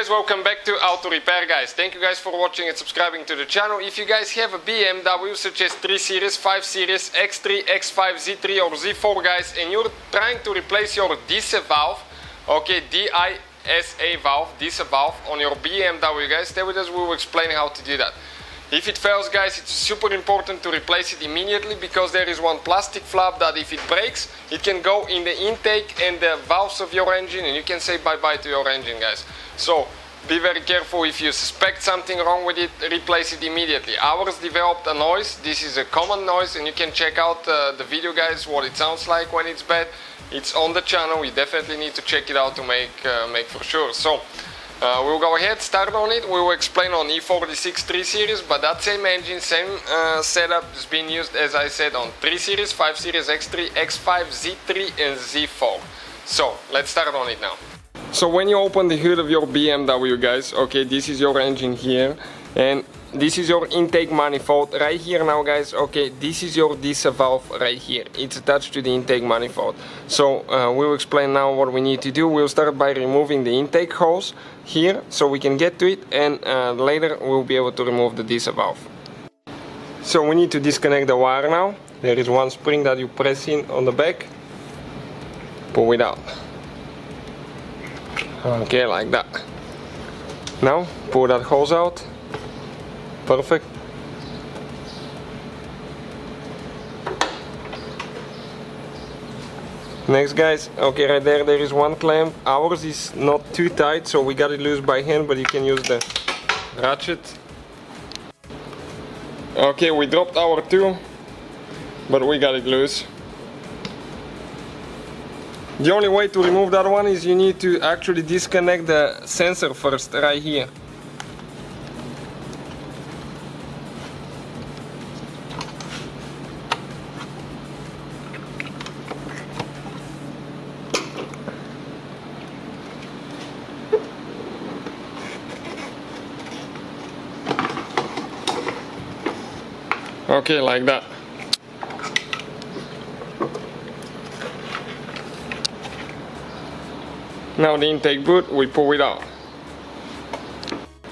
guys, welcome back to Auto Repair guys. Thank you guys for watching and subscribing to the channel. If you guys have a BMW such as 3 Series, 5 Series, X3, X5, Z3 or Z4 guys, and you're trying to replace your DISA valve, okay, DISA valve, DISA valve on your BMW guys, stay with us, we will explain how to do that. If it fails guys, it's super important to replace it immediately because there is one plastic flap that if it breaks, it can go in the intake and the valves of your engine and you can say bye-bye to your engine guys. So be very careful. If you suspect something wrong with it, replace it immediately. Ours developed a noise. This is a common noise and you can check out the video guys what it sounds like when it's bad. It's on the channel. You definitely need to check it out to make for sure. So we'll go ahead, start on it. We will explain on E46 3 Series, but that same engine, same setup is being used as I said on 3 Series, 5 Series, X3, X5, Z3 and Z4. So let's start on it now. So when you open the hood of your BMW guys, okay, this is your engine here and this is your intake manifold right here now guys. Okay, this is your DISA valve right here. It's attached to the intake manifold. So we'll explain now what we need to do. We'll start by removing the intake hose here so we can get to it, and later we'll be able to remove the DISA valve. So we need to disconnect the wire now. There is one spring that you press in on the back, pull it out. Okay, like that. Now pull that hose out. Perfect. Next guys, okay, right there is one clamp. Ours is not too tight, so we got it loose by hand, but you can use the ratchet. Okay, we dropped our two, but we got it loose. The only way to remove that one is you need to actually disconnect the sensor first, right here. Okay, like that. Now the intake boot, we pull it out.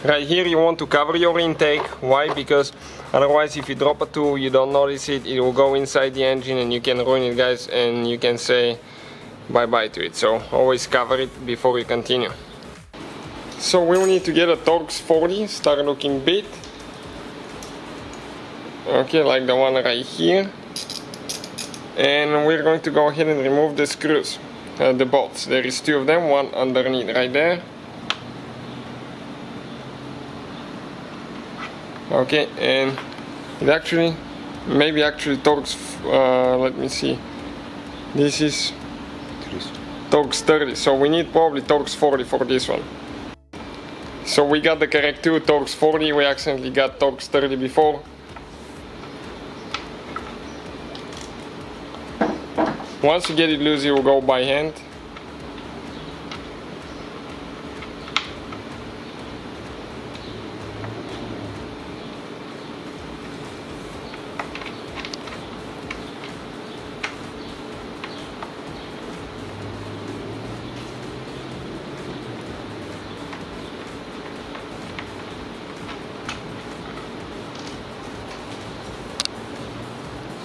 Right here you want to cover your intake. Why? Because otherwise if you drop a tool, you don't notice it, it will go inside the engine and you can ruin it guys, and you can say bye-bye to it. So always cover it before you continue. So we will need to get a Torx 40 star looking bit. Okay, like the one right here. And we're going to go ahead and remove the screws. The bolts, there is two of them, one underneath right there. Okay, and it actually, maybe actually Torx, let me see, this is Torx 30, so we need probably Torx 40 for this one. So we got the correct two, Torx 40, we accidentally got Torx 30 before. Once you get it loose, you will go by hand.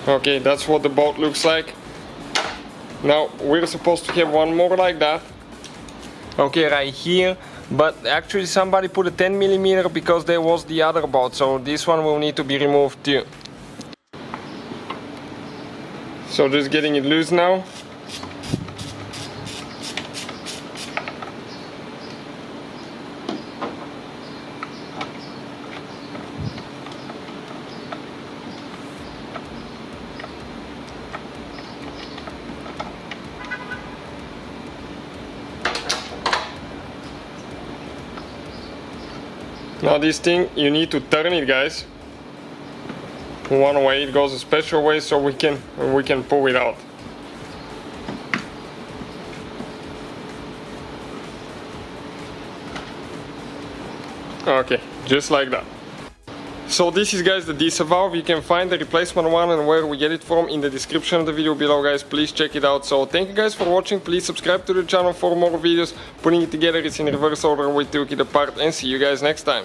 Okay, that's what the bolt looks like. Now we're supposed to have one more like that. Okay, right here, but actually somebody put a 10mm because there was the other bolt, so this one will need to be removed too. So just getting it loose now. Now this thing, you need to turn it guys. One way, it goes a special way so we can pull it out. Okay, just like that. So this is guys the DISA Valve. You can find the replacement one and where we get it from in the description of the video below, guys. Please check it out. So thank you guys for watching. Please subscribe to the channel for more videos. Putting it together, it's in reverse order. We took it apart, and see you guys next time.